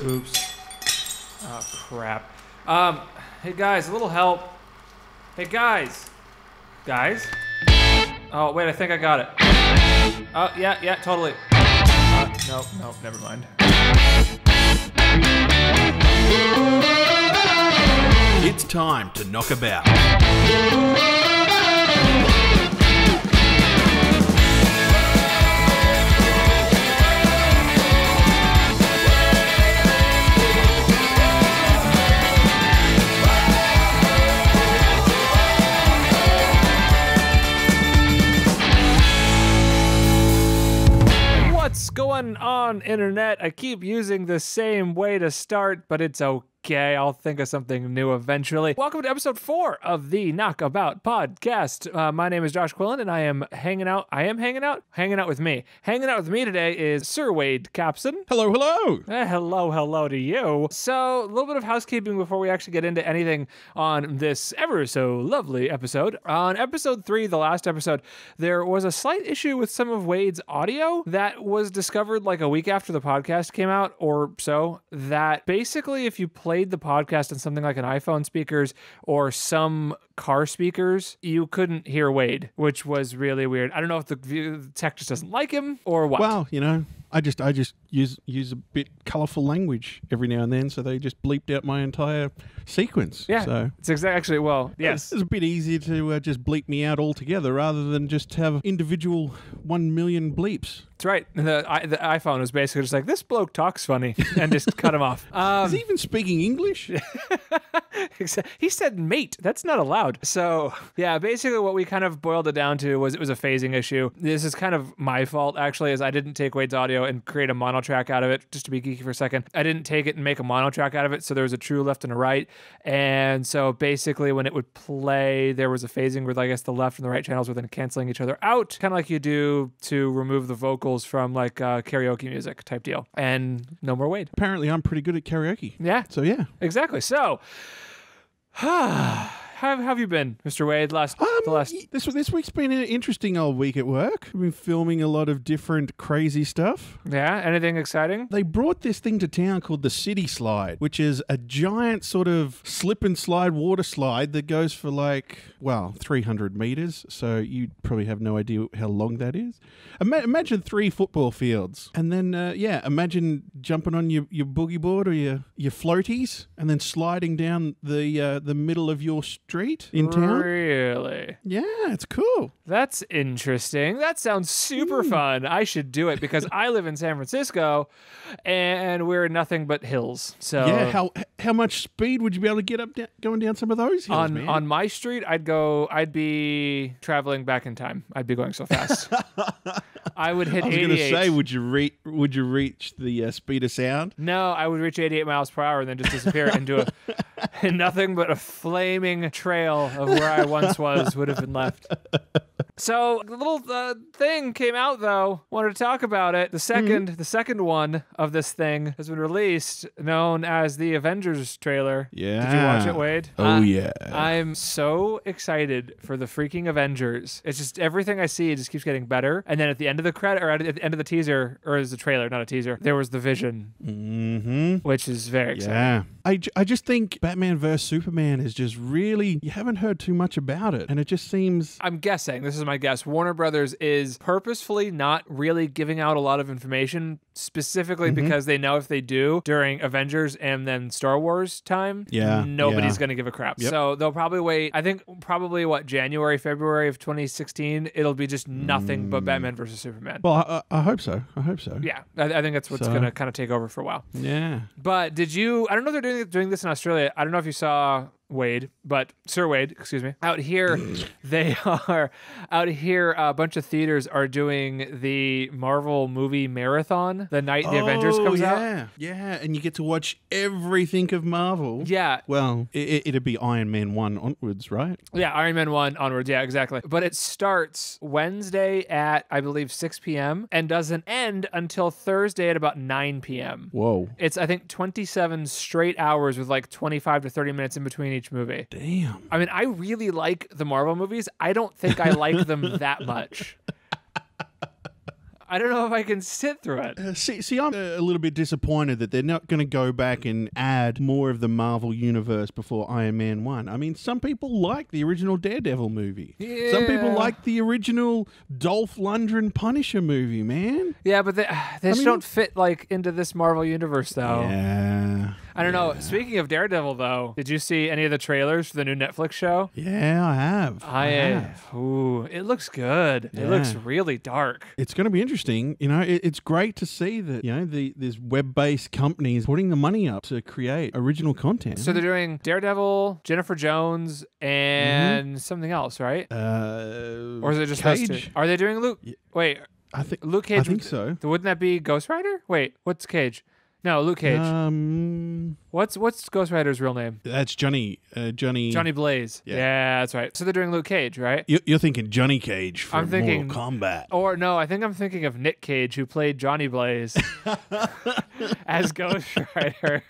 Oops. Oh, crap. Hey, guys, a little help. Hey, guys. Guys? Oh, wait, I think I got it. Oh, yeah, totally. No, never mind. It's time to Knockabout. What's going on, Internet? I keep using the same way to start, but it's okay. I'll think of something new eventually. Welcome to episode 4 of the Knockabout Podcast. My name is Josh Quillin, and I am hanging out. Hanging out with me. Hanging out with me today is Sir Wade Copson. Hello. Hello to you. So, a little bit of housekeeping before we actually get into anything on this ever so lovely episode. On episode 3, the last episode, there was a slight issue with some of Wade's audio that was discovered like a week after the podcast came out or so, that basically if you played the podcast on something like an iPhone speakers or some car speakers, you couldn't hear Wade, which was really weird. I don't know if the tech just doesn't like him or what. Well, I just use a bit colourful language every now and then, so they just bleeped out my entire sequence. Yeah, so it's exactly, well, yes. It's a bit easier to just bleep me out altogether rather than just have individual 1 million bleeps. That's right. The iPhone was basically just like, this bloke talks funny, and just cut him off. Is he even speaking English? He said mate. That's not allowed. So, yeah, basically what we kind of boiled it down to was it was a phasing issue. This is kind of my fault, actually, as I didn't take Wade's audio and create a mono track out of it. Just to be geeky for a second, I didn't take it and make a mono track out of it, so there was a true left and a right. And so basically when it would play, there was a phasing where I guess the left and the right channels were then canceling each other out, kind of like you do to remove the vocals from like karaoke music type deal. And no more Wade. Apparently I'm pretty good at karaoke. Yeah. So yeah. Exactly. So, how have you been, Mr. Wade? This week's been an interesting old week at work. I've been filming a lot of different crazy stuff. Yeah, anything exciting? They brought this thing to town called the City Slide, which is a giant sort of slip and slide water slide that goes for 300 meters. So you probably have no idea how long that is. Imagine 3 football fields, and then imagine jumping on your boogie board or your floaties, and then sliding down the middle of your street in town. Really? Yeah, it's cool. That's interesting. That sounds super fun. I should do it because I live in San Francisco and we're nothing but hills. So yeah, how much speed would you be able to get up going down some of those hills, man? On my street, I'd be traveling back in time. I'd be going so fast. I would hit 88. I was going to say, would you reach the speed of sound? No, I would reach 88 miles per hour and then just disappear into nothing but a flaming trail of where I once was would have been left. So the little thing came out, though. Wanted to talk about it. The second one of this thing has been released, known as the Avengers trailer. Yeah. Did you watch it, Wade? Oh, yeah. I'm so excited for the freaking Avengers. It's just everything I see just keeps getting better. And then at the end of the credit, or at the end of the teaser, or is the trailer, not a teaser, there was the Vision, which is very exciting. Yeah. I just think Batman vs. Superman is just really, you haven't heard too much about it. And it just seems... I'm guessing, this is my guess, Warner Brothers is purposefully not really giving out a lot of information, specifically because they know if they do during Avengers and then Star Wars time, nobody's going to give a crap. Yep. So they'll probably wait, I think probably January, February of 2016, it'll be just nothing but Batman vs. Superman. Well, I hope so. Yeah, I think that's what's going to kind of take over for a while. Yeah. But I don't know if they're doing this in Australia. I don't know if you saw Wade, but Sir Wade, excuse me. Out here, a bunch of theaters are doing the Marvel movie marathon the night the Avengers comes out. Yeah, and you get to watch everything of Marvel. Yeah. Well, it'd be Iron Man 1 onwards, right? Yeah, Iron Man 1 onwards. Yeah, exactly. But it starts Wednesday at, I believe, 6 p.m. and doesn't end until Thursday at about 9 p.m. Whoa. It's, I think, 27 straight hours with like 25 to 30 minutes in between each movie. Damn. I mean, I really like the Marvel movies. I don't think I like them that much. I don't know if I can sit through it. See, I'm a little bit disappointed that they're not going to go back and add more of the Marvel universe before Iron Man 1. I mean, some people like the original Daredevil movie. Yeah. Some people like the original Dolph Lundgren Punisher movie, man. Yeah, but they just don't fit like into this Marvel universe, though. Yeah. I don't know. Speaking of Daredevil, though, did you see any of the trailers for the new Netflix show? Yeah, I have. I have. Ooh, it looks good. Yeah. It looks really dark. It's going to be interesting. You know, it's great to see that, you know, these web-based companies putting the money up to create original content. So they're doing Daredevil, Jennifer Jones, and something else, right? Or is it just those two? Cage? Are they doing Luke? Wait, I think Luke Cage. I think so. Wouldn't that be Ghost Rider? Wait, what's Cage? No, Luke Cage. What's Ghost Rider's real name? That's Johnny Blaze. Yeah. Yeah, that's right. So they're doing Luke Cage, right? You're thinking Johnny Cage from I'm thinking Mortal Kombat. Or no, I think I'm thinking of Nick Cage, who played Johnny Blaze as Ghost Rider.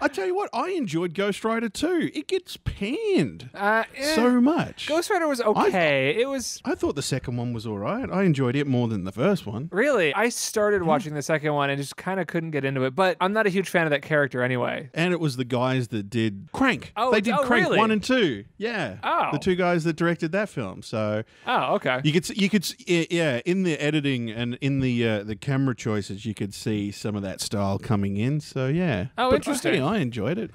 I tell you what, I enjoyed Ghost Rider too. It gets panned Yeah. so much. Ghost Rider was okay. I thought the second one was all right. I enjoyed it more than the first one. Really? I started watching the second one and just kind of couldn't get into it, but I'm not a huge fan of that character anyway. And it was the guys that did Crank. Oh, they did Crank really? 1 and 2. Yeah. Oh. The two guys that directed that film. So Oh, okay. you could yeah, in the editing and in the camera choices, you could see some of that style coming in. So yeah. Oh, But, interesting. hey, I enjoyed it.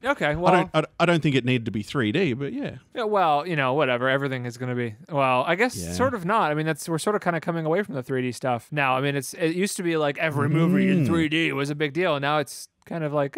Okay, well, I don't think it needed to be 3D, but yeah. yeah, well, you know, whatever. Everything is going to be. Well, I guess Yeah. sort of not. I mean, we're sort of kind of coming away from the 3D stuff now. I mean, it used to be like every movie in 3D was a big deal. Now it's kind of like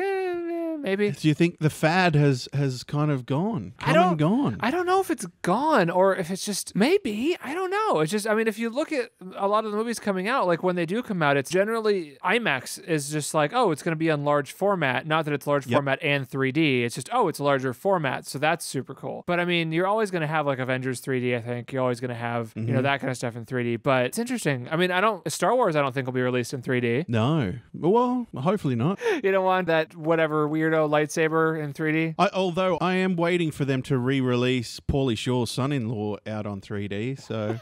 maybe. Do you think the fad has kind of gone? I don't know if it's gone or if it's just maybe. I don't know. It's just, I mean, if you look at a lot of the movies coming out, like when they do come out, it's generally IMAX is just like, oh, it's going to be on large format. Not that it's large format and 3D. It's just, oh, it's a larger format. So that's super cool. But I mean, you're always going to have like Avengers 3D, I think. You're always going to have, you know, that kind of stuff in 3D. But it's interesting. I mean, Star Wars, I don't think will be released in 3D. No. Well, hopefully not. You don't want that whatever weirdo lightsaber in 3D? Although I am waiting for them to re-release Pauly Shore's son-in-law out on 3D, so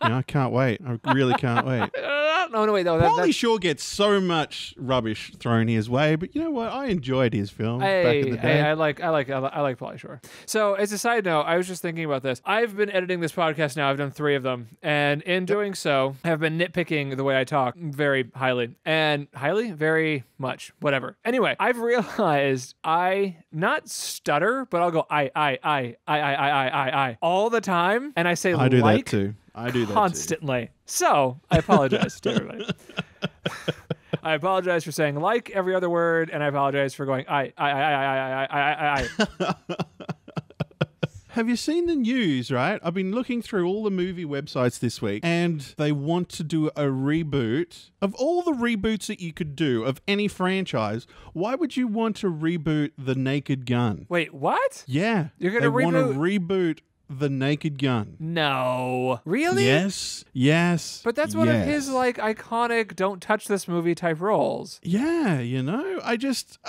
you know, I can't wait. I really can't wait. No, wait, though. Pauly Shore gets so much rubbish thrown his way, but you know what? I enjoyed his film back in the day. I like Pauly Shore. So, as a side note, I was just thinking about this. I've been editing this podcast now. I've done 3 of them, and in doing so, I have been nitpicking the way I talk very highly, very much, whatever. Anyway, I've realized I not stutter, but I'll go I all the time, and I say I do like that too. I do that constantly. So I apologize to everybody. I apologize for saying like every other word, and I apologize for going I. Have you seen the news, right? I've been looking through all the movie websites this week, and they want to do a reboot. Of all the reboots that you could do of any franchise, why would you want to reboot The Naked Gun? Wait, what? Yeah. You're gonna They want to reboot The Naked Gun. No. Really? Yes. But that's one of his like iconic don't touch this movie type roles. Yeah, you know, I just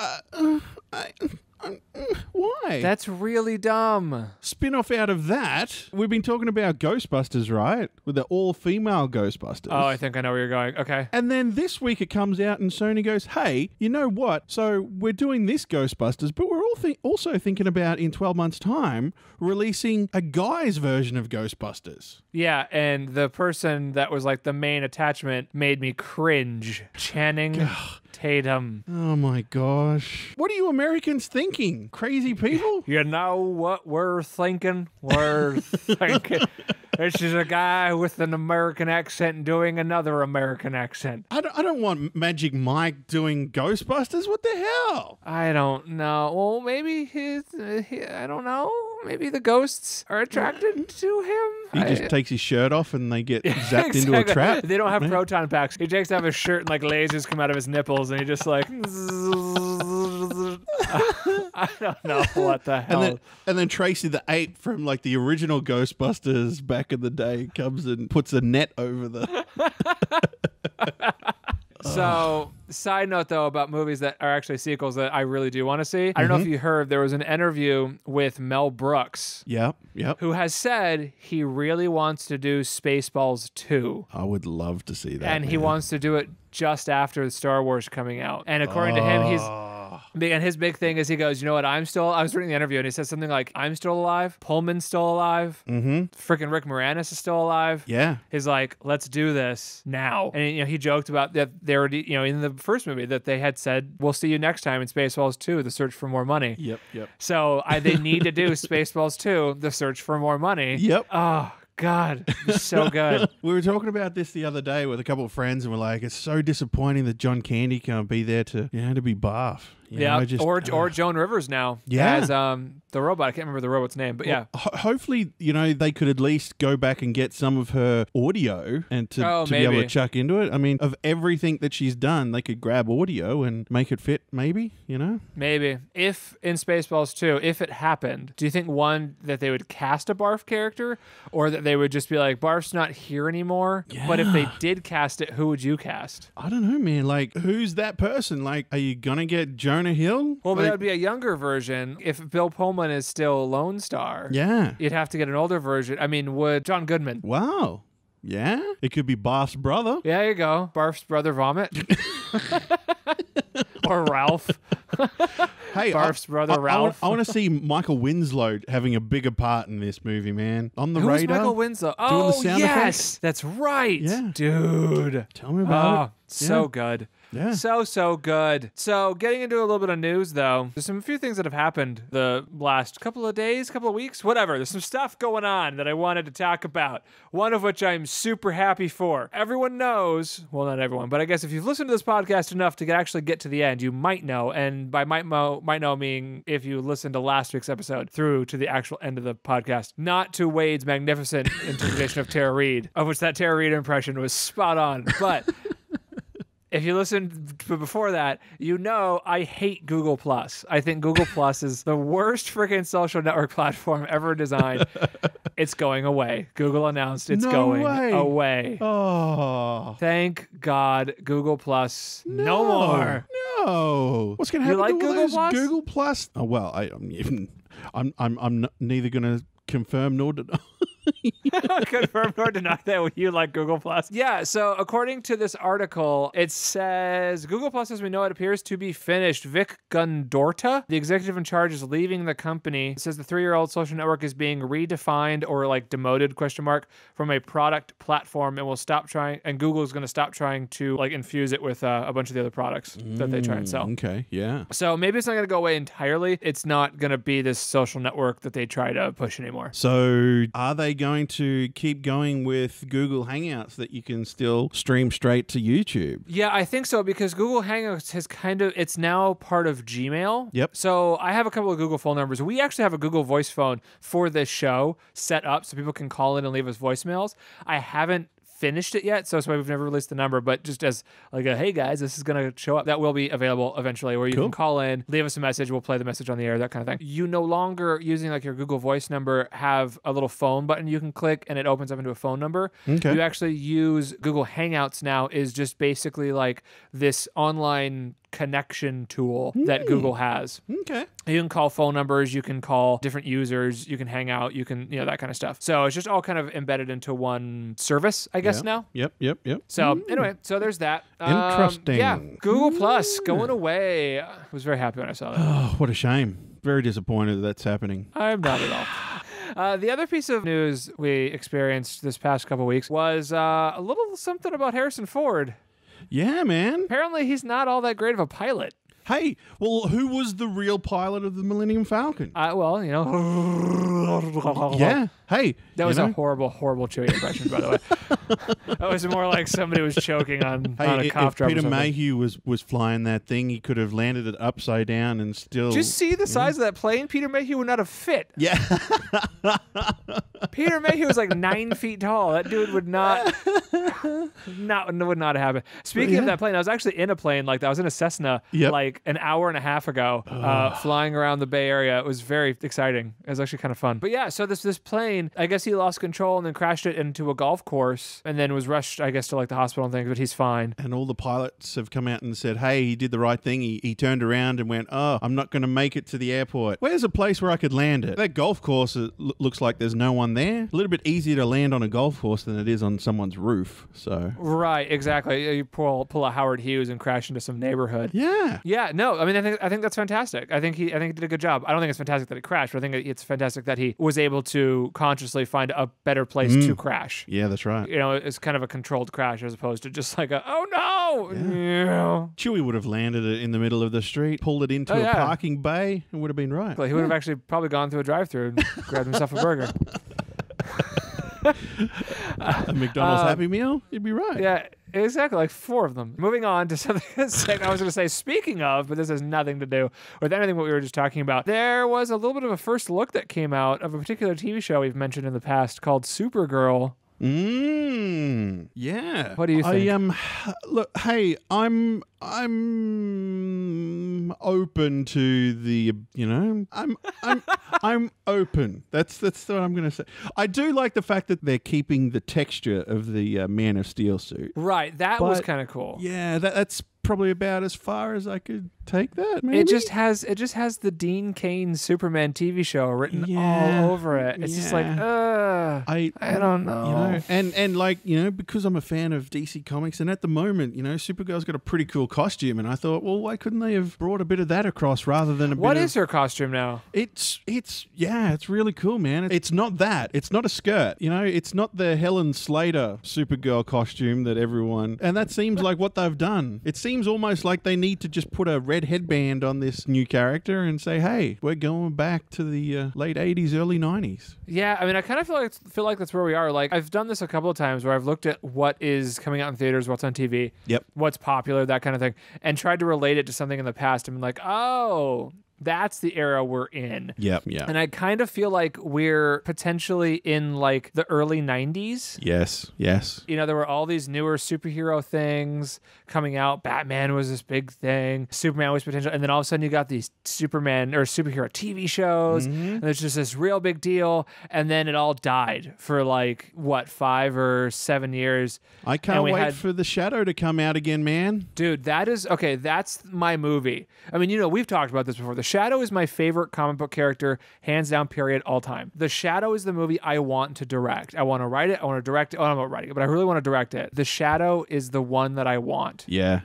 why? That's really dumb. Spin-off out of that, we've been talking about Ghostbusters, right? With the all-female Ghostbusters. Oh, I think I know where you're going. Okay. And then this week it comes out and Sony goes, hey, you know what? So we're doing this Ghostbusters, but we're also thinking about in 12 months' time releasing a guy's version of Ghostbusters. Yeah, and the person that was like the main attachment made me cringe. Channing Tatum. Oh my gosh. What are you Americans thinking? Crazy people? You know what we're thinking? We're thinking this is a guy with an American accent doing another American accent. I don't want Magic Mike doing Ghostbusters. What the hell? I don't know. Well, maybe I don't know. Maybe the ghosts are attracted to him. He just takes his shirt off and they get zapped into a trap. They don't have proton packs. He takes off his shirt and like lasers come out of his nipples and he just like I don't know what the hell. And then Tracy the ape from like the original Ghostbusters back in the day comes and puts a net over the So Side note, though, about movies that are actually sequels that I really do want to see. I don't know if you heard, there was an interview with Mel Brooks. Yep. Who has said he really wants to do Spaceballs 2. I would love to see that. And he wants to do it just after Star Wars coming out. And according to him, and his big thing is he goes, you know what, I was reading the interview and he says something like, I'm still alive, Pullman's still alive, freaking Rick Moranis is still alive. Yeah. He's like, let's do this now. And he joked about that they were, in the first movie that they had said, we'll see you next time in Spaceballs 2, The Search for More Money. Yep. So they need to do Spaceballs 2, The Search for More Money. Yep. Oh, God, it's so good. We were talking about this the other day with a couple of friends, and we're like, it's so disappointing that John Candy can't be there to be Barf. Or Joan Rivers now as the robot. I can't remember the robot's name, but hopefully, they could at least go back and get some of her audio and to be able to chuck into it. I mean, of everything that she's done, they could grab audio and make it fit, maybe, Maybe. If in Spaceballs 2, if it happened, do you think, one, that they would cast a Barf character, or that they would just be like, Barf's not here anymore? Yeah. But if they did cast it, who would you cast? I don't know, man. Like, who's that person? Like, are you going to get Jonah Hill? Well, but that would be a younger version. If Bill Pullman is still Lone Star, you'd have to get an older version. I mean, would John Goodman? Wow. Yeah. It could be Barf's brother. Yeah, there you go. Barf's brother Vomit. Or Ralph. Hey, Barf's brother Ralph. I want to see Michael Winslow having a bigger part in this movie, man. On the radar. Who's Michael Winslow? Doing the sound effects. That's right. Yeah. Dude. Tell me about it. So good. Yeah. So good. So getting into a little bit of news, though, there's a few things that have happened the last couple of days, couple of weeks, whatever. There's some stuff going on that I wanted to talk about, one of which I'm super happy for. Everyone knows, well, not everyone, but I guess if you've listened to this podcast enough to actually get to the end, you might know, and by might know meaning if you listened to last week's episode through to the actual end of the podcast, not to Wade's magnificent interpretation of Tara Reid, of which that Tara Reid impression was spot on, but... If you listened to before that, I hate Google+. I think Google+ is the worst freaking social network platform ever designed. It's going away. Google announced it's going away. Oh. Thank God, Google+. No more. No. What's going to happen you like to all Google+? those Google+? Oh, well, I'm neither going to confirm nor deny. Confirm or deny that you like Google+. Yeah, so according to this article, it says Google+, as we know it, appears to be finished. Vic Gundorta, the executive in charge, is leaving the company. It says the 3-year-old social network is being redefined or demoted from a product platform and will stop trying, and Google is going to stop trying to infuse it with a bunch of the other products that they try and sell. Okay, yeah. So maybe it's not going to go away entirely. It's not going to be this social network that they try to push anymore. So are they going to keep going with Google Hangouts that you can still stream straight to YouTube? Yeah, I think so, because Google Hangouts has it's now part of Gmail. Yep. So I have a couple of Google phone numbers. We actually have a Google voice phone for this show set up so people can call in and leave us voicemails. I haven't finished it yet, so that's why we've never released the number, but just as hey guys, this is going to show up, that will be available eventually, where you can call in, leave us a message, we'll play the message on the air, that kind of thing. You no longer, using your Google voice number, have a little phone button you can click and it opens up into a phone number. Okay. You actually use Google Hangouts now, is just basically this online connection tool that Google has. Okay. You can call phone numbers, you can call different users, you can hang out, you can, that kind of stuff. So it's just all kind of embedded into one service, I guess, now. Yep. So anyway, so there's that. Interesting. Yeah, Google Plus going away. I was very happy when I saw that. Oh, what a shame. Very disappointed that's happening. I'm not at all. The other piece of news we experienced this past couple weeks was a little something about Harrison Ford. Yeah, man. Apparently, he's not all that great of a pilot. Hey, well, who was the real pilot of the Millennium Falcon? Well, Yeah. Hey. That was a horrible, horrible Chewie impression, by the way. That was more like somebody was choking on a cough drop. Peter Mayhew was flying that thing, he could have landed it upside down and still... Just see the size of that plane? Peter Mayhew would not have fit. Yeah. Peter Mayhew was 9 feet tall. That dude would would not happen. Speaking of that plane, I was actually in a plane like that. I was in a Cessna like an hour and a half ago, flying around the Bay Area. It was very exciting. It was actually kind of fun. But yeah, so this plane, I guess he lost control and then crashed it into a golf course and then was rushed, I guess, to like the hospital and things, but he's fine. And all the pilots have come out and said, hey, he did the right thing. He turned around and went, oh, I'm not going to make it to the airport. Where's a place where I could land it? That golf course looks like there's no one there. A little bit easier to land on a golf course than it is on someone's roof. So right, exactly. You pull a Howard Hughes and crash into some neighborhood. Yeah. No, I mean, I think that's fantastic. I think he did a good job. I don't think it's fantastic that he crashed, but I think it's fantastic that he was able to consciously find a better place to crash. Yeah, that's right. You know, it's kind of a controlled crash as opposed to just like oh no. Yeah. Chewie would have landed it in the middle of the street, pulled it into a parking bay, and would have been right. He would have actually probably gone through a drive-thru and grabbed himself a burger. A McDonald's Happy Meal? You'd be right. Yeah, exactly. Like 4 of them. Moving on to something I was going to say, speaking of, but this has nothing to do with anything what we were just talking about. There was a little bit of a first look that came out of a particular TV show we've mentioned in the past called Supergirl. Yeah. What do you think? Look, hey, I'm open to the, I'm open. That's what I'm going to say. I do like the fact that they're keeping the texture of the Man of Steel suit. Right, that was kind of cool. Yeah, that's probably about as far as I could take that. Maybe? It just has the Dean Cain Superman TV show written all over it. It's just like, I don't know. And like, because I'm a fan of DC Comics, and at the moment, Supergirl's got a pretty cool costume, and I thought, well, why couldn't they have brought a bit of that across rather than a bit What is her costume now? It's really cool, man. It's not that. It's not a skirt. It's not the Helen Slater Supergirl costume that everyone, and that seems like what they've done. It seems almost like they need to just put a red headband on this new character and say, hey, we're going back to the late 80s, early 90s. Yeah, I mean, I kind of feel like that's where we are. Like, I've done this a couple of times where I've looked at what is coming out in theaters, what's on TV, what's popular, that kind of thing, and tried to relate it to something in the past and been like, oh, that's the era we're in. Yeah. And I kind of feel like we're potentially in like the early 90s. Yes. There were all these newer superhero things coming out. Batman was this big thing. Superman was potential. And then all of a sudden you got these Superman or superhero TV shows. And there's just this real big deal. And then it all died for 5 or 7 years. I can't wait for The Shadow to come out again, man. Dude, that's my movie. I mean, we've talked about this before. The Shadow is my favorite comic book character, hands down, period, all time. The Shadow is the movie I want to direct. I want to write it. I want to direct it. Oh, I'm not writing it, but I really want to direct it. The Shadow is the one that I want. Yeah.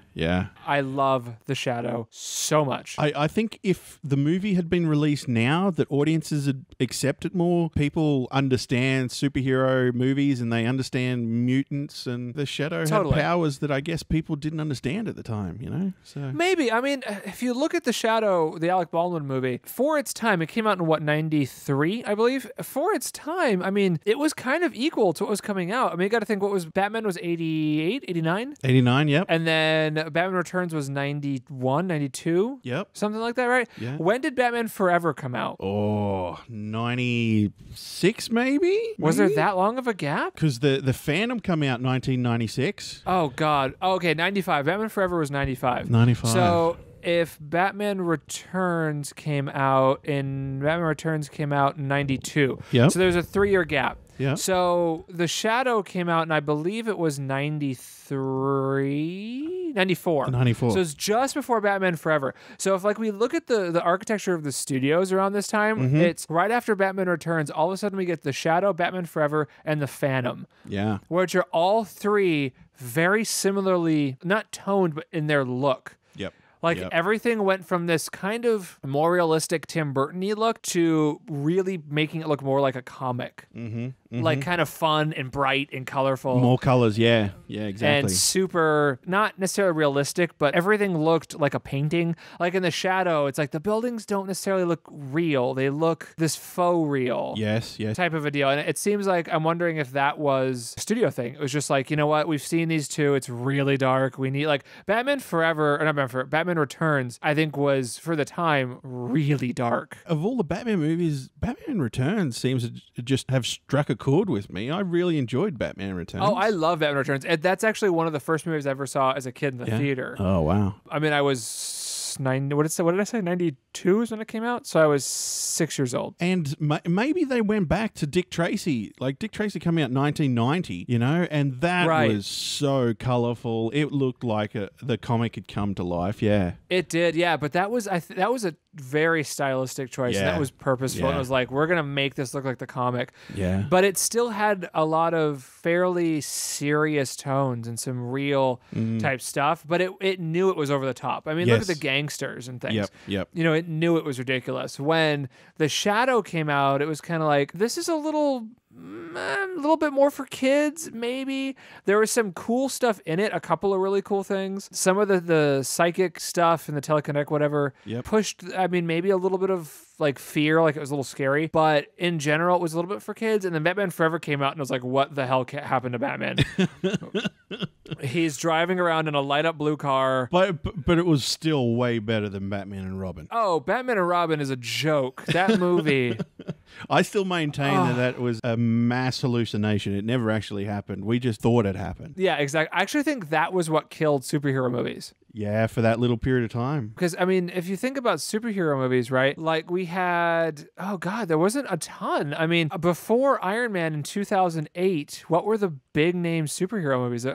I love The Shadow so much. I think if the movie had been released now, that audiences would accept it more. People understand superhero movies and they understand mutants, and The Shadow had powers that I guess people didn't understand at the time, So maybe. I mean, if you look at The Shadow, the Alec Baldwin movie, for its time, it came out in 93, I believe. For its time, I mean, it was kind of equal to what was coming out. I mean, you got to think Batman was 88, 89? 89, yep. And then Batman Returns was 91, 92? Yep. Something like that, right? Yeah. When did Batman Forever come out? Oh, 96 maybe? Was there that long of a gap? Because the Phantom come out 1996. Oh, God. Okay, 95. Batman Forever was 95. 95. So if Batman Returns came out in 92. Yep. So there's a 3-year gap. Yeah. So The Shadow came out, and I believe it was 93, 94. 94. So it's just before Batman Forever. So if we look at the architecture of the studios around this time, it's right after Batman Returns. All of a sudden we get The Shadow, Batman Forever, and The Phantom. Yeah. Which are all three very similarly, not toned, but in their look. Yep. Everything went from this kind of more realistic Tim Burton-y look to really making it look more like a comic. Kind of fun and bright and colorful. More colors, yeah. Yeah, exactly. And super, not necessarily realistic, but everything looked like a painting. Like in The Shadow, it's like the buildings don't necessarily look real. They look this faux real. Yes. Type of a deal. And it seems like, I'm wondering if that was a studio thing. It was just like, you know what? We've seen these two. It's really dark. We need Batman Returns, I think was, for the time, really dark. Of all the Batman movies, Batman Returns seems to just have struck a chord with me. I really enjoyed Batman Returns. Oh, I love Batman Returns. That's actually one of the first movies I ever saw as a kid in the theater. Oh, wow. I mean, I was was 90. What did I say? 92 is when it came out. So I was 6 years old. And maybe they went back to Dick Tracy. Like Dick Tracy came out in 1990, and that was so colorful. It looked like the comic had come to life. Yeah, it did. Yeah, but that was that was a very stylistic choice. And that was purposeful. Yeah. It was like, we're gonna make this look like the comic. Yeah, but it still had a lot of fairly serious tones and some real type stuff. But it knew it was over the top. I mean, look at the gangsters and things. Yep. It knew it was ridiculous. When The Shadow came out, it was kind of like, this is a little bit more for kids, maybe. There was some cool stuff in it, a couple of really cool things. Some of the psychic stuff and the telekinetic, whatever, pushed, maybe a little bit of like fear, like it was a little scary. But in general, it was a little bit for kids. And then Batman Forever came out and I was like, what the hell happened to Batman? He's driving around in a light up blue car. But it was still way better than Batman and Robin. Oh, Batman and Robin is a joke. That movie. I still maintain that was a mass hallucination. It never actually happened. We just thought it happened. Yeah, exactly. I actually think that was what killed superhero movies. Yeah, for that little period of time. Because, if you think about superhero movies, right? Like we had, there wasn't a ton. Before Iron Man in 2008, what were the big name superhero movies?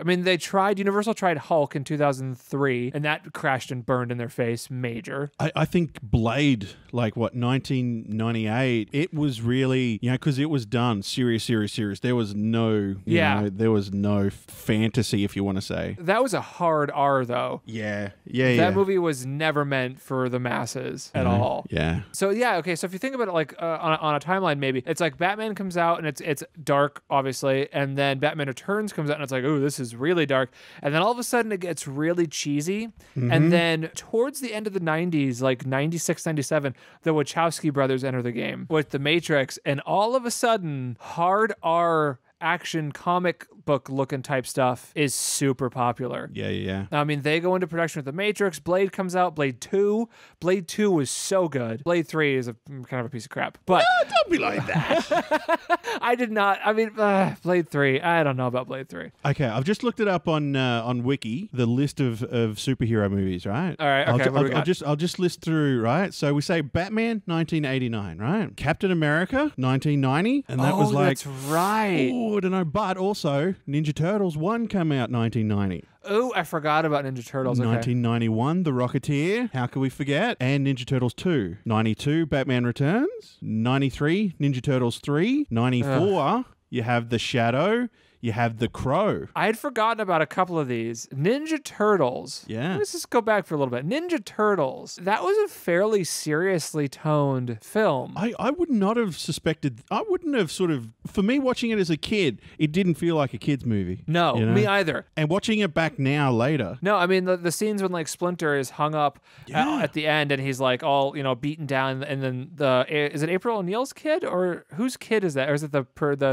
Universal tried Hulk in 2003, and that crashed and burned in their face major. I think Blade, 1998, it was really, because it was done serious. There was no, there was no fantasy, if you want to say. That was a hard R, though. Yeah. That movie was never meant for the masses at all. Yeah. So okay. So if you think about it, on a timeline, maybe it's like Batman comes out and it's dark, obviously, and then Batman Returns comes out and it's like, oh, this is really dark, and then all of a sudden it gets really cheesy, and then towards the end of the 90s, like 96, 97, the Wachowski brothers enter the game with The Matrix, and all of a sudden, hard R action comic book looking type stuff is super popular. Yeah. They go into production with The Matrix. Blade comes out. Blade 2 was so good. Blade 3 is kind of a piece of crap. But don't be like that. I did not. Blade 3. I don't know about Blade 3. Okay, I've just looked it up on Wiki, the list of superhero movies, right? All right. Okay. I'll just list through, right? So we say Batman, 1989, right? Captain America, 1990, and that was like, that's right. I don't know, but also Ninja Turtles 1 came out 1990. Oh, I forgot about Ninja Turtles. 1991, The Rocketeer. How could we forget? And Ninja Turtles 2. 92, Batman Returns. 93, Ninja Turtles 3. 94, you have The Shadow. You have The Crow. I had forgotten about a couple of these. Ninja Turtles. Yeah. Let's just go back for a little bit. Ninja Turtles. That was a fairly seriously toned film. I would not have suspected. I wouldn't have for me watching it as a kid, it didn't feel like a kid's movie. No, me either. And watching it back now later. No, the scenes when Splinter is hung up at the end and he's like all, beaten down, and then is it April O'Neil's kid, or whose kid is that? Or is it the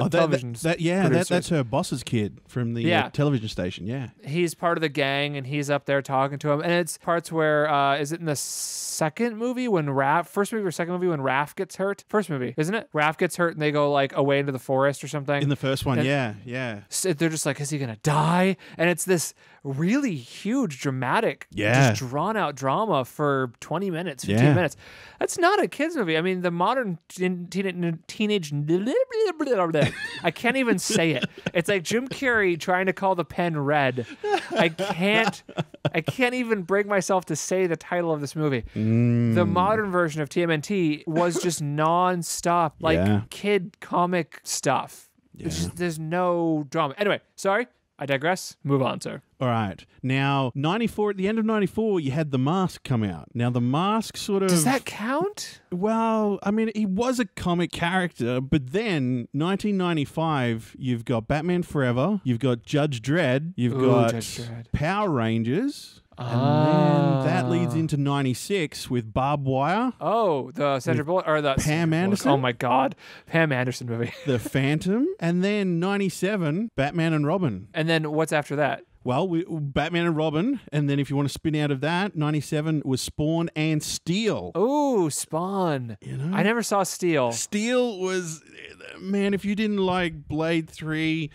television? That's her boss's kid from the television station. Yeah, he's part of the gang and he's up there talking to him, and it's parts where is it in the second movie when first movie or second movie when Raph gets hurt? First movie, isn't it? Raph gets hurt and they go away into the forest or something. In the first one, yeah. So they're just like, is he gonna die? And it's this really huge, dramatic, just drawn out drama for 20 minutes, 15 minutes. That's not a kid's movie. The modern teenage I can't even say it. It's like Jim Carrey trying to call the pen red. I can't even bring myself to say the title of this movie. The modern version of TMNT was just non-stop, kid comic stuff. There's no drama. Anyway, sorry. I digress. Move on, sir. All right. Now, 94, at the end of 94, you had The Mask come out. Now, The Mask Does that count? Well, he was a comic character, but then, 1995, you've got Batman Forever, you've got Judge Dredd, you've got Power Rangers... And then that leads into 96 with Barbed Wire. Oh, the Sandra Bullock, or the Pam Anderson. Oh my God, Pam Anderson movie. The Phantom. And then 97, Batman and Robin. And then what's after that? Well, Batman and Robin, and then if you want to spin out of that, 97 was Spawn and Steel. Oh, Spawn. I never saw Steel. Steel was, man, if you didn't like Blade 3,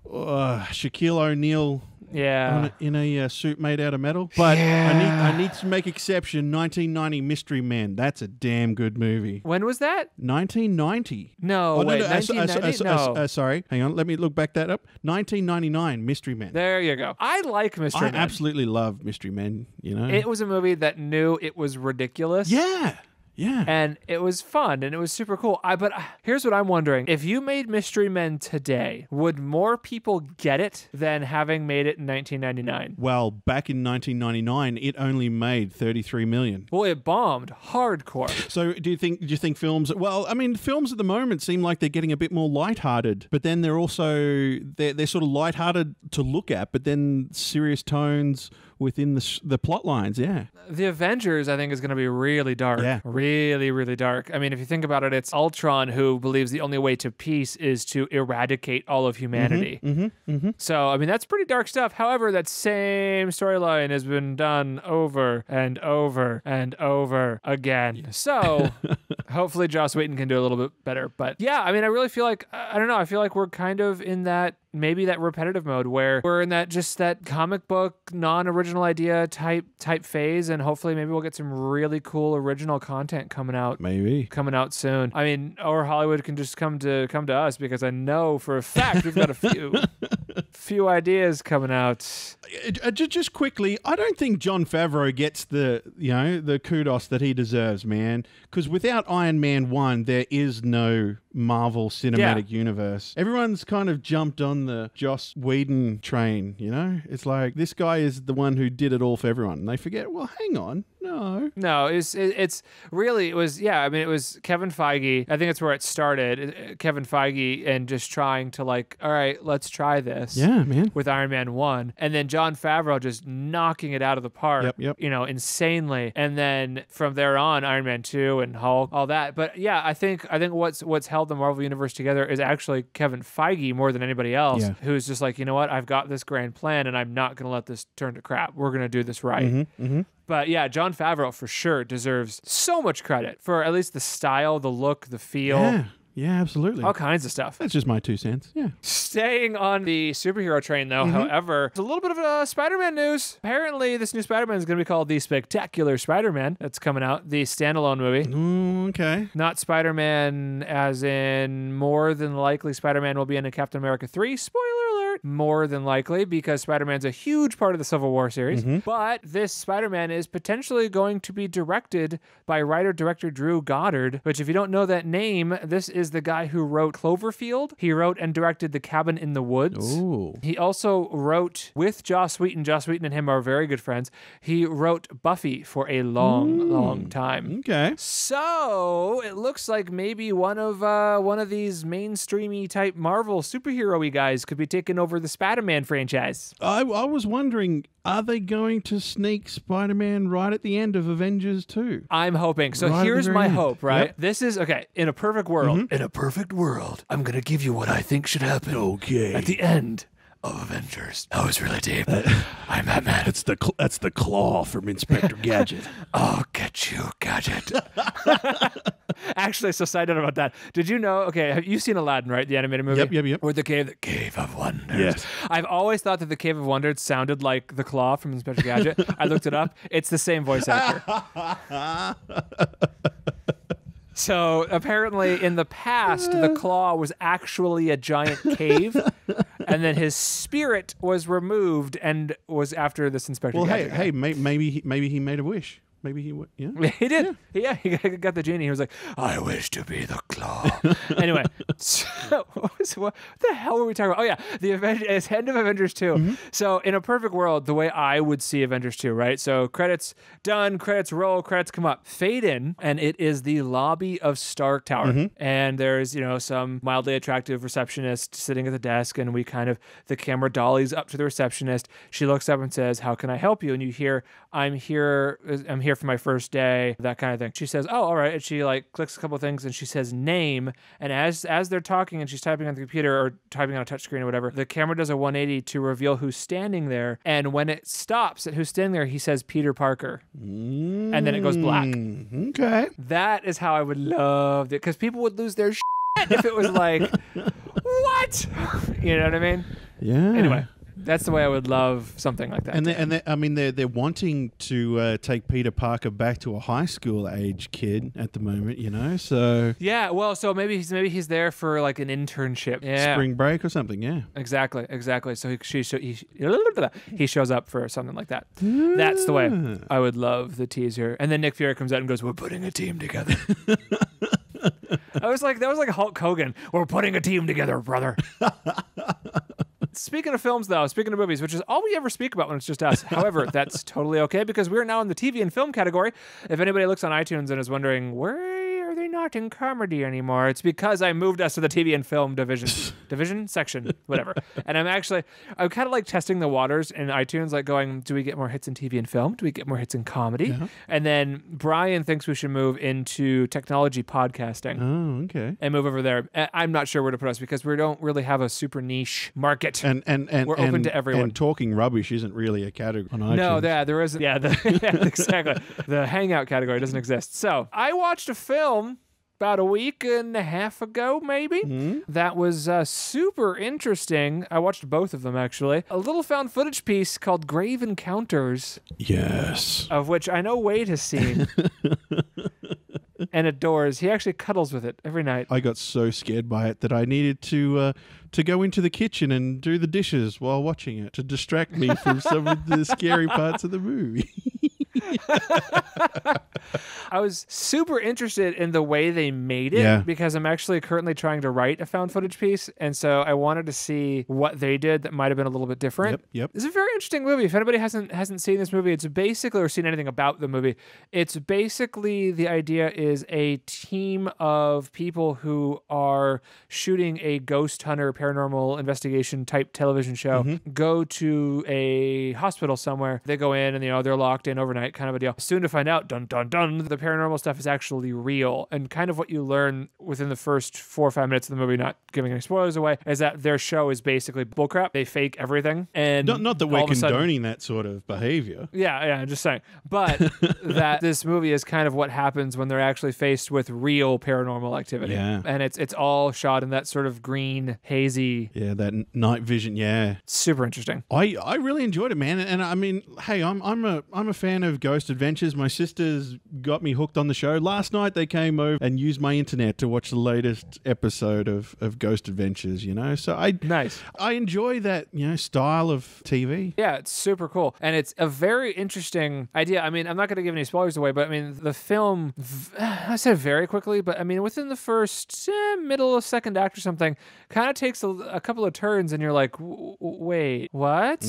Shaquille O'Neal Yeah. in a suit made out of metal. But I need to make exception. 1990 Mystery Men. That's a damn good movie. When was that? 1990. No, wait, 1990? Sorry. Hang on. Let me look back that up. 1999 Mystery Men. There you go. I like Mystery Men. I absolutely love Mystery Men, you know. It was a movie that knew it was ridiculous. Yeah. Yeah. And it was fun and it was super cool. But here's what I'm wondering. If you made Mystery Men today, would more people get it than having made it in 1999? Well, back in 1999, it only made 33 million. Well, it bombed hardcore. So do you think films, well, I mean, films at the moment seem like they're getting a bit more lighthearted, but then they're also, they're sort of lighthearted to look at, but then serious tones within the plot lines, yeah. The Avengers, I think, is going to be really dark. Yeah. Really, really dark. I mean, if you think about it, it's Ultron who believes the only way to peace is to eradicate all of humanity. So, I mean, that's pretty dark stuff. However, that same storyline has been done over and over and over again. So, hopefully Joss Whedon can do a little bit better. But yeah, I mean, I really feel like, I don't know, I feel like we're kind of in that maybe that repetitive mode where we're in that just that comic book non-original idea type phase, and hopefully maybe we'll get some really cool original content coming out soon. I mean, or Hollywood can just come to us, because I know for a fact we've got a few ideas coming out. Just quickly, I don't think Jon Favreau gets the kudos that he deserves, man, because without Iron Man 1 there is no Marvel Cinematic Universe. Everyone's kind of jumped on the Joss Whedon train, you know? It's like, this guy is the one who did it all for everyone. And they forget, well, hang on. No, it's really, it was Kevin Feige. I think that's where it started. Kevin Feige and just trying to like, all right, let's try this. Yeah, man. With Iron Man 1. And then Jon Favreau just knocking it out of the park, yep. You know, insanely. And then from there on, Iron Man 2 and Hulk, all that. But yeah, I think what's held the Marvel Universe together is actually Kevin Feige more than anybody else, who's just like, you know what, I've got this grand plan and I'm not going to let this turn to crap. We're going to do this right. But yeah, Jon Favreau for sure deserves so much credit for at least the style, the look, the feel. Yeah, absolutely. All kinds of stuff. That's just my 2 cents. Yeah. Staying on the superhero train, though, however, there's a little bit of Spider-Man news. Apparently, this new Spider-Man is going to be called The Spectacular Spider-Man. That's coming out. The standalone movie. Okay. Not Spider-Man as in more than likely Spider-Man will be in a Captain America 3. Spoiler alert. More than likely, because Spider-Man's a huge part of the Civil War series. But this Spider-Man is potentially going to be directed by writer-director Drew Goddard, which if you don't know that name, this is the guy who wrote Cloverfield. He wrote and directed The Cabin in the Woods. Ooh. He also wrote with Joss Whedon. Joss Whedon and him are very good friends. He wrote Buffy for a long time. Okay. So it looks like maybe one of these mainstreamy type Marvel superhero-y guys could be taking over the Spider-Man franchise. I was wondering, are they going to sneak Spider-Man right at the end of Avengers 2? I'm hoping. So right here's my hope, right? Yep. This is, okay, in a perfect world. In a perfect world, I'm going to give you what I think should happen. Okay. At the end of Avengers. That was really deep. I'm Batman. That's the claw from Inspector Gadget. I'll get you, Gadget. Actually, so side note about that. Did you know, okay, have you seen Aladdin, right? The animated movie? Yep. Or the Cave of Wonders. Yes. I've always thought that the Cave of Wonders sounded like the claw from Inspector Gadget. I looked it up. It's the same voice actor. So apparently in the past, the claw was actually a giant cave, and then his spirit was removed and was after this Inspector Gadget. Hey, maybe he made a wish. Maybe he would. Yeah, he did. Yeah, he got the genie. He was like, "I wish to be the claw." Anyway, so what the hell were we talking about? Oh yeah, it's end of Avengers 2. So in a perfect world, the way I would see Avengers 2, right? So credits done, credits roll, credits come up, fade in, and it is the lobby of Stark Tower, and there's some mildly attractive receptionist sitting at the desk, and the camera dollies up to the receptionist. She looks up and says, "How can I help you?" And you hear, I'm here for my first day," that kind of thing. She says, "Oh, all right." And she clicks a couple things and she says name. And as they're talking and she's typing on the computer or typing on a touchscreen or whatever, the camera does a 180 to reveal who's standing there. And when it stops at who's standing there, he says Peter Parker. And then it goes black. Okay. That is how I would love it, because people would lose their shit if it was like, what? You know what I mean? Yeah. Anyway. That's the way I would love something like that. And they're wanting to take Peter Parker back to a high school age kid at the moment, you know. So yeah, well, so maybe he's there for like an internship, spring break or something. Yeah, exactly. So he shows up for something like that. That's the way I would love the teaser. And then Nick Fury comes out and goes, "We're putting a team together." I was like, that was like Hulk Hogan. We're putting a team together, brother. Speaking of films, though, speaking of movies, which is all we ever speak about when it's just us. However, that's totally okay because we're now in the TV and film category. If anybody looks on iTunes and is wondering, where are they not in comedy anymore? It's because I moved us to the TV and film division section, whatever. And I'm kind of like testing the waters in iTunes, like going, do we get more hits in TV and film? Do we get more hits in comedy? Yeah. And then Brian thinks we should move into technology podcasting. Oh, okay. And move over there. I'm not sure where to put us because we don't really have a super niche market. And we're open to everyone. And talking rubbish isn't really a category on iTunes. No, there isn't. Yeah, exactly. The hangout category doesn't exist. So I watched a film about a week and a half ago, maybe. That was super interesting. I watched both of them, actually. A little found footage piece called Grave Encounters. Yes. Of which I know Wade has seen. And adores. He actually cuddles with it every night. I got so scared by it that I needed to go into the kitchen and do the dishes while watching it to distract me from some of the scary parts of the movie. I was super interested in the way they made it because I'm actually currently trying to write a found footage piece, and so I wanted to see what they did that might have been a little bit different. Yep. It's a very interesting movie. If anybody hasn't seen this movie, it's basically, or seen anything about the movie, it's basically, the idea is a team of people who are shooting a ghost hunter paranormal investigation type television show, go to a hospital somewhere. They go in and they're locked in overnight, kind of a deal. Soon to find out, dun dun dun, the paranormal stuff is actually real. And kind of what you learn within the first 4 or 5 minutes of the movie, not giving any spoilers away, is that their show is basically bullcrap. They fake everything. And not that we're condoning that sort of behavior. Yeah, I'm just saying. But that this movie is kind of what happens when they're actually faced with real paranormal activity. Yeah. And it's all shot in that sort of green, hazy. Yeah, that night vision. Yeah. Super interesting. I really enjoyed it, man. And I mean, hey, I'm a fan of Ghost Adventures. My sisters got me hooked on the show. Last night they came over and used my internet to watch the latest episode of Ghost Adventures, you know? So I enjoy that, style of TV. Yeah, it's super cool. And it's a very interesting idea. I mean, I'm not going to give any spoilers away, but I mean, the film, I said very quickly, but I mean, within the first middle of second act or something, kind of takes a couple of turns and you're like, wait, what?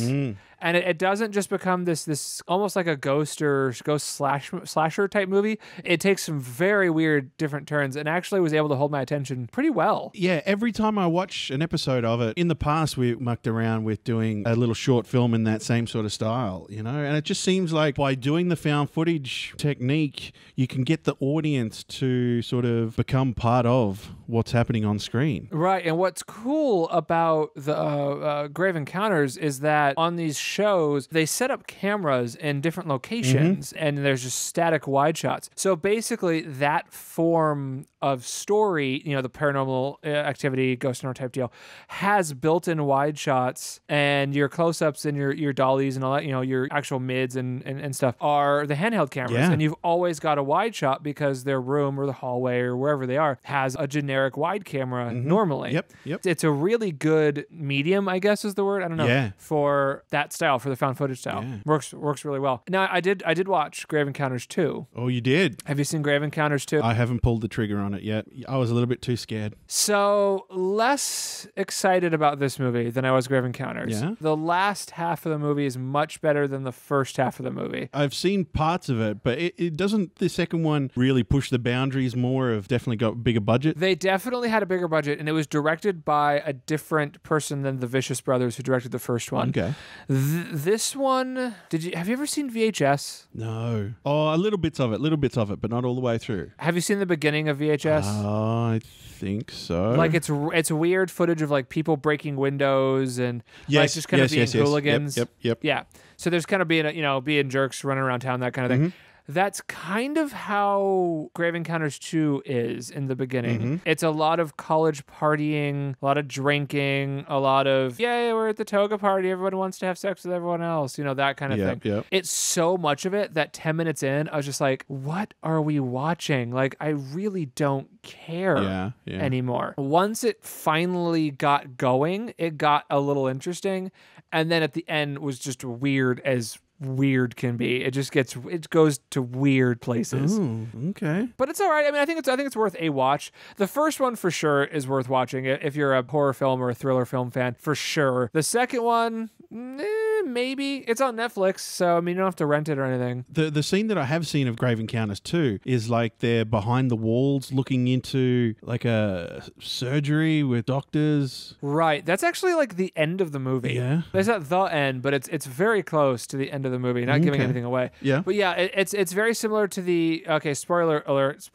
And it doesn't just become this almost like a ghost slasher type movie. It takes some very weird different turns and actually was able to hold my attention pretty well. Yeah, every time I watch an episode of it, in the past we mucked around with doing a little short film in that same sort of style, and it just seems like by doing the found footage technique, you can get the audience to sort of become part of what's happening on screen. Right, and what's cool about the Grave Encounters is that on these shows, they set up cameras in different locations and there's just static wide shots. So basically that form of story, the paranormal activity, ghost hunter type deal, has built-in wide shots, and your close-ups and your dollies and all that, your actual mids and stuff are the handheld cameras. Yeah. And you've always got a wide shot because their room or the hallway or wherever they are has a generic wide camera normally. Yep. It's a really good medium, I guess is the word. I don't know. For that style, for the found footage style. Yeah. Works really well. Now, I did watch Grave Encounters 2. Oh, you did? Have you seen Grave Encounters 2? I haven't pulled the trigger on it yet. I was a little bit too scared. So, less excited about this movie than I was Grave Encounters. Yeah? The last half of the movie is much better than the first half of the movie. I've seen parts of it, but it doesn't, the second one really push the boundaries more, of definitely got a bigger budget? They definitely had a bigger budget, and it was directed by a different person than the Vicious Brothers who directed the first one. Okay. This one, have you ever seen VHS? No. Oh, little bits of it, but not all the way through. Have you seen the beginning of VHS? I think so. Like it's weird footage of like people breaking windows and just kind of being hooligans. Yep. Yeah. So there's kind of being jerks running around town, that kind of thing. That's kind of how Grave Encounters 2 is in the beginning. It's a lot of college partying, a lot of drinking, a lot of, yay, we're at the toga party, everyone wants to have sex with everyone else, that kind of thing. Yep. It's so much of it that 10 minutes in, I was just like, what are we watching? Like, I really don't care anymore. Once it finally got going, it got a little interesting. And then at the end was just weird as weird can be. It goes to weird places. Ooh, okay. But it's all right. I mean, I think it's worth a watch. The first one for sure is worth watching if you're a horror film or a thriller film fan, for sure. The second one, maybe. It's on Netflix, so I mean, you don't have to rent it or anything. The scene that I have seen of Grave Encounters 2 is like they're behind the walls looking into like a surgery with doctors. Right. That's actually like the end of the movie. Yeah. It's not the end, but it's very close to the end of the movie, not giving anything away. Yeah. But yeah, it's very similar to the, okay, spoiler alert,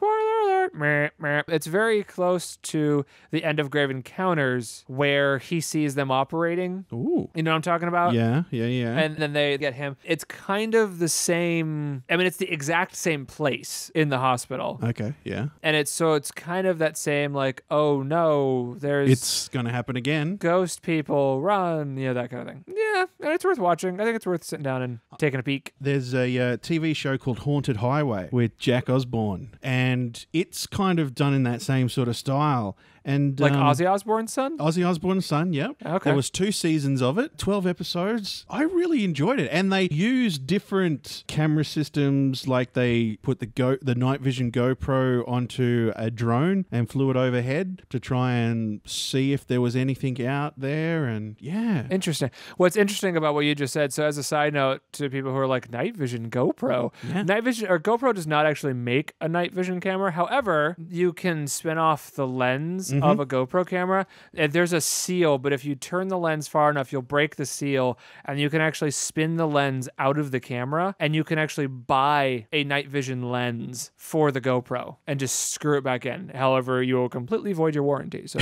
meh, meh. It's very close to the end of Grave Encounters where he sees them operating. Ooh. You know what I'm talking about? Yeah. And then they get him. It's kind of the same, I mean, it's the exact same place in the hospital. Okay, yeah. And it's kind of that same like, oh no, it's going to happen again. Ghost people, run, that kind of thing. Yeah, and it's worth watching. I think it's worth sitting down and taking a peek. There's a TV show called Haunted Highway with Jack Osbourne, and it's kind of done in that same sort of style. And like Ozzy Osbourne's son? Ozzy Osbourne's son, yep. Okay. There was 2 seasons of it, 12 episodes. I really enjoyed it. And they used different camera systems, like they put the night vision GoPro onto a drone and flew it overhead to try and see if there was anything out there. And yeah. Interesting. What's interesting about what you just said, so as a side note to people who are like, night vision GoPro. Yeah. Night vision, or GoPro does not actually make a night vision camera. However, you can spin off the lens of a GoPro camera. There's a seal, but if you turn the lens far enough, you'll break the seal, and you can actually spin the lens out of the camera, and you can actually buy a night vision lens for the GoPro and just screw it back in. However, you will completely void your warranty. So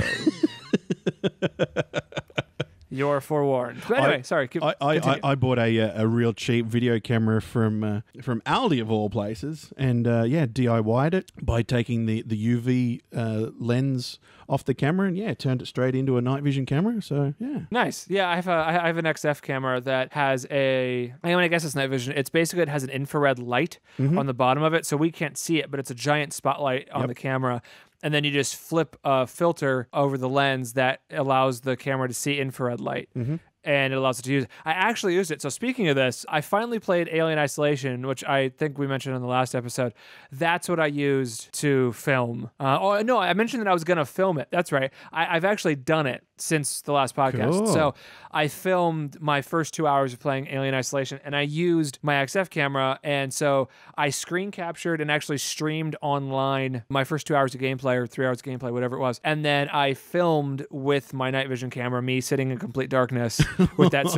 you're forewarned. But anyway, sorry. I bought a real cheap video camera from Aldi of all places, and DIY'd it by taking the UV lens off the camera, and turned it straight into a night vision camera. So yeah, nice. Yeah, I have an XF camera that has I guess it's night vision. It's basically, it has an infrared light on the bottom of it, so we can't see it, but it's a giant spotlight on the camera. And then you just flip a filter over the lens that allows the camera to see infrared light. And it allows it to use it. I actually used it. So speaking of this, I finally played Alien Isolation, which I think we mentioned in the last episode. That's what I used to film. I mentioned that I was going to film it. That's right. I've actually done it since the last podcast. Cool. So I filmed my first 2 hours of playing Alien Isolation, and I used my XF camera. And so I screen captured and actually streamed online my first 2 hours of gameplay, or 3 hours of gameplay, whatever it was. And then I filmed with my night vision camera, me sitting in complete darkness with that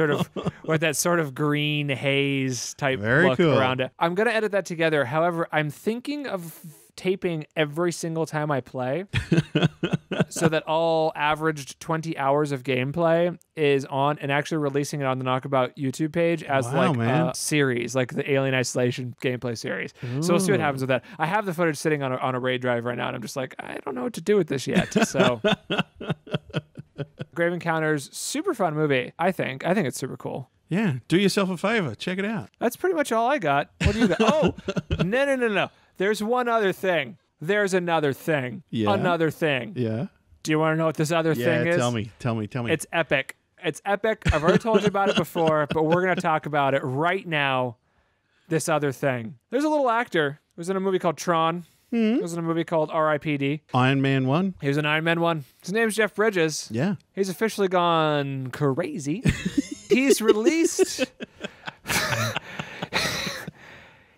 sort of green haze type look around it. I'm going to edit that together. However, I'm thinking of taping every single time I play so that all averaged 20 hours of gameplay is on, and actually releasing it on the Knockabout YouTube page as a series, like the Alien Isolation gameplay series. Ooh. So we'll see what happens with that. I have the footage sitting on a RAID drive right now, and I'm just like, I don't know what to do with this yet. So Grave Encounters, super fun movie, I think. I think it's super cool. Yeah, do yourself a favor. Check it out. That's pretty much all I got. What do you got? Oh, no. There's one other thing. There's another thing. Yeah. Another thing. Yeah. Do you want to know what this other thing is? Tell me. It's epic. It's epic. I've already told you about it before, but we're going to talk about it right now. This other thing. There's a little actor who was in a movie called Tron. He was in a movie called R.I.P.D. Iron Man 1. He was in Iron Man 1. His name's Jeff Bridges. Yeah. He's officially gone crazy. He's released...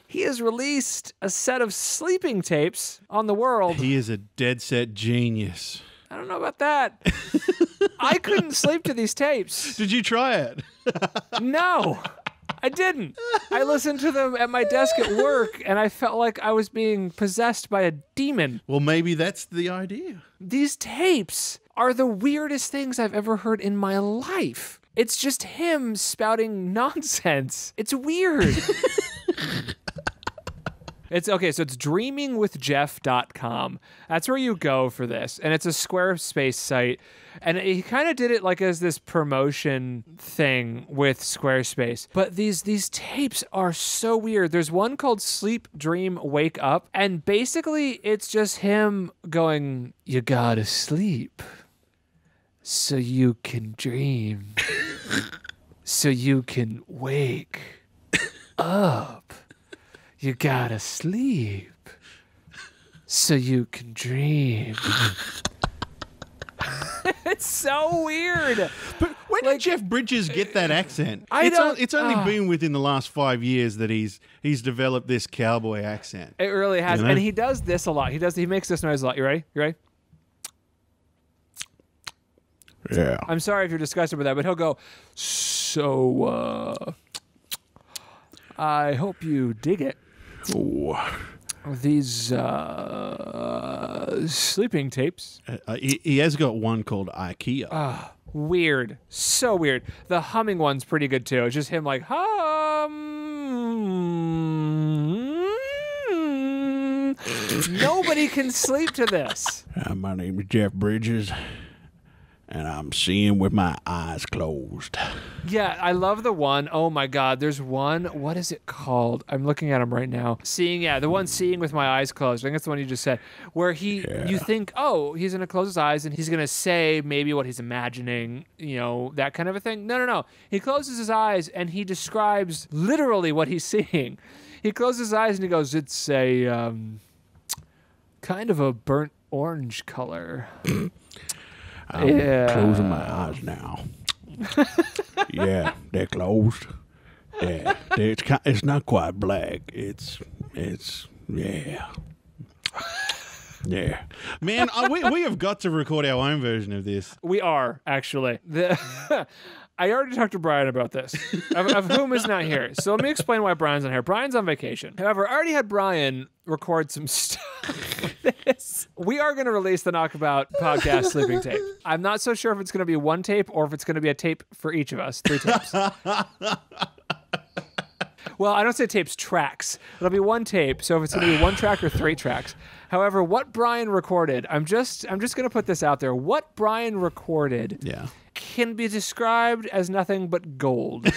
He has released a set of sleeping tapes on the world. He is a dead set genius. I don't know about that. I couldn't sleep to these tapes. Did you try it? No, I didn't. I listened to them at my desk at work, and I felt like I was being possessed by a demon. Well, maybe that's the idea. These tapes are the weirdest things I've ever heard in my life. It's just him spouting nonsense. It's weird. It's okay, so it's dreamingwithjeff.com. That's where you go for this. And it's a Squarespace site. And he kind of did it like as this promotion thing with Squarespace. But these tapes are so weird. There's one called Sleep, Dream, Wake Up. And basically it's just him going, you gotta sleep so you can dream, so you can wake up. You gotta sleep so you can dream. It's so weird. But when did Jeff Bridges get that accent? It's only been within the last 5 years that he's developed this cowboy accent. It really has. You know? And he does this a lot. He makes this noise a lot. You ready? Yeah. I'm sorry if you're disgusted with that, but he'll go, so I hope you dig it. Oh. These sleeping tapes. He has got one called IKEA. Weird. So weird. The humming one's pretty good too. It's just him like, Nobody can sleep to this. My name is Jeff Bridges, and I'm seeing with my eyes closed. Yeah, I love the one. Oh my God, there's one. What is it called? I'm looking at him right now. The one seeing with my eyes closed. I think that's the one you just said. Where you think, oh, he's gonna close his eyes and he's gonna say maybe what he's imagining, that kind of a thing. No. He closes his eyes and he describes literally what he's seeing. He closes his eyes and he goes, "It's a kind of a burnt orange color." I'm closing my eyes now. Yeah, they're closed. Yeah, it's not quite black. It's yeah. Yeah. Man, we have got to record our own version of this. We are, actually. I already talked to Brian about this, of whom is not here. So let me explain why Brian's not here. Brian's on vacation. However, I already had Brian record some stuff. We are going to release the Knockabout Podcast sleeping tape. I'm not so sure if it's going to be one tape or if it's going to be a tape for each of us. 3 tapes. Well, I don't say tapes, tracks. It'll be one tape, so if it's going to be 1 track or 3 tracks. However, what Brian recorded, I'm just going to put this out there. What Brian recorded can be described as nothing but gold.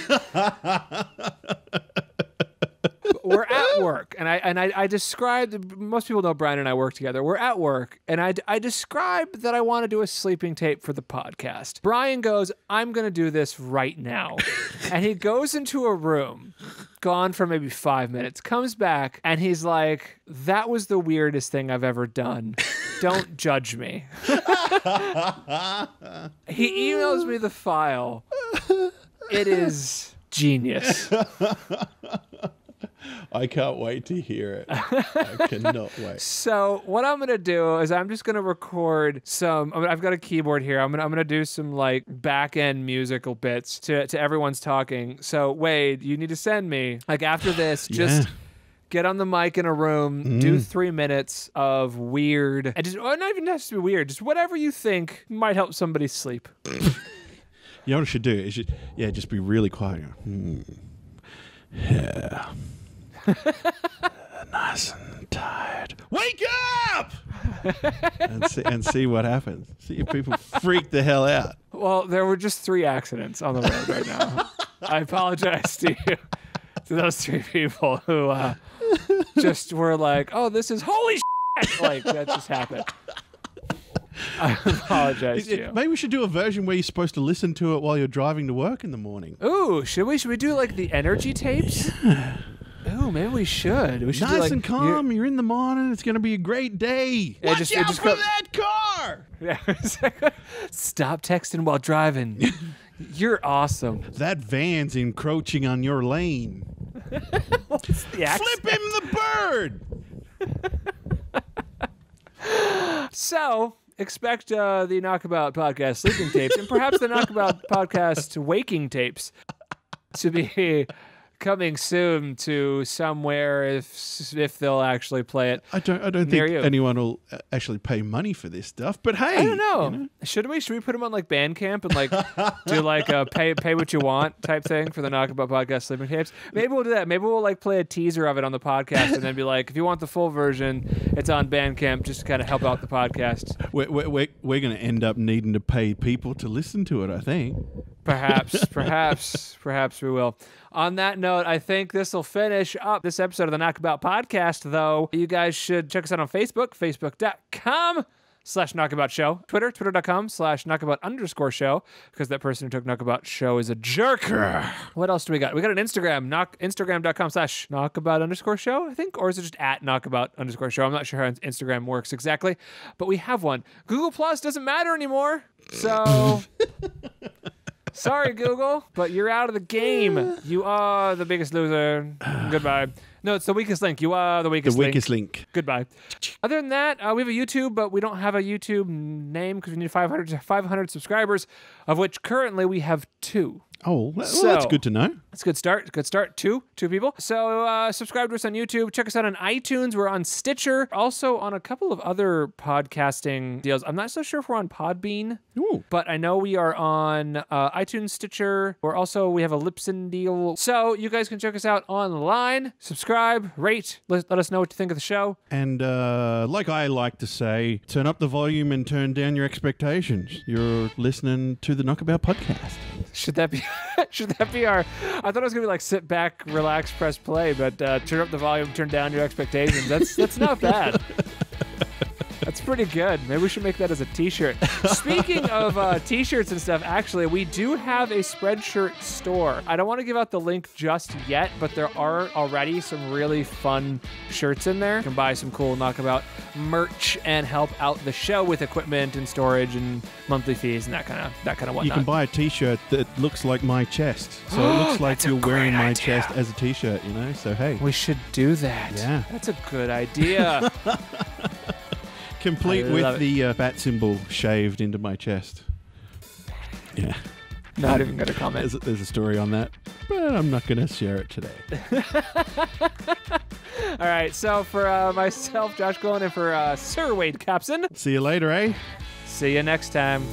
We're at work, and I described, most people know Brian and I work together. We're at work, and I described that I want to do a sleeping tape for the podcast. Brian goes, "I'm going to do this right now." And he goes into a room, gone for maybe 5 minutes, comes back, and he's like, "That was the weirdest thing I've ever done. Don't judge me." He emails me the file. It is genius. I can't wait to hear it. I cannot wait. So what I'm going to do is I'm just going to record some, I've got a keyboard here. I'm going to do some like back end musical bits to everyone's talking. So Wade, you need to send me like after this, just get on the mic in a room, do 3 minutes of weird, and just, not even has to be weird, just whatever you think might help somebody sleep. You know what I should do? It should, just be really quiet. Yeah. Nice and tired. Wake up! and see what happens. See if people freak the hell out. Well, there were just 3 accidents on the road right now. I apologize to you, to those 3 people who just were like, "Oh, this is holy shit!" Like that just happened. I apologize to you. Maybe we should do a version where you're supposed to listen to it while you're driving to work in the morning. Ooh, should we do like the energy tapes? Yeah. Ooh, maybe we should. We should nice do like, and calm. You're in the morning. It's going to be a great day. Yeah, Watch out for that car. Yeah. Stop texting while driving. You're awesome. That van's encroaching on your lane. What's the accent? Flip him the bird. So, expect the Knockabout Podcast sleeping tapes and perhaps the Knockabout Podcast waking tapes to be coming soon to somewhere if they'll actually play it. I don't think anyone will actually pay money for this stuff. But hey, I don't know. You know? Should we put them on like Bandcamp and like do like a pay what you want type thing for the Knockabout Podcast sleeping tapes? Maybe we'll do that. Maybe we'll like play a teaser of it on the podcast and then be like, if you want the full version, it's on Bandcamp just to kind of help out the podcast. We're going to end up needing to pay people to listen to it, I think. Perhaps we will. On that note, I think this will finish up this episode of the Knockabout Podcast, though. You guys should check us out on Facebook, facebook.com/Knockabout Show. Twitter, twitter.com/Knockabout_show, because that person who took Knockabout Show is a jerk. What else do we got? We got an Instagram, Instagram.com/Knockabout_show, I think, or is it just at Knockabout_show? I'm not sure how Instagram works exactly, but we have one. Google Plus doesn't matter anymore, so... Sorry, Google, but you're out of the game. You are the biggest loser. Goodbye. No, it's the weakest link. You are the weakest link. The weakest link. Goodbye. Other than that, we have a YouTube, but we don't have a YouTube name because we need 500 subscribers, of which currently we have 2. Oh, well, that's good to know. That's a good start. Good start. Two people. So subscribe to us on YouTube. Check us out on iTunes. We're on Stitcher. Also on a couple of other podcasting deals. I'm not so sure if we're on Podbean, but I know we are on iTunes, Stitcher. We have a Libsyn deal. So you guys can check us out online. Subscribe, rate, let us know what you think of the show. And like I like to say, turn up the volume and turn down your expectations. You're listening to the Knockabout Podcast. Should that be our... I thought it was going to be like sit back, relax, press play, but turn up the volume, turn down your expectations. That's not bad. That's pretty good. Maybe we should make that as a t-shirt. Speaking of t-shirts and stuff, actually, we do have a Spreadshirt store. I don't want to give out the link just yet, but there are already some really fun shirts in there. You can buy some cool Knockabout merch and help out the show with equipment and storage and monthly fees and that kind of whatnot. You can buy a t-shirt that looks like my chest. So it looks like you're wearing my chest as a t-shirt, you know? So, hey. We should do that. Yeah. That's a good idea. Complete with the bat symbol shaved into my chest. Yeah. Not even going to comment. There's a story on that, but I'm not going to share it today. All right. So for myself, Josh Quillin, and for Sir Wade Copson. See you later, eh? See you next time.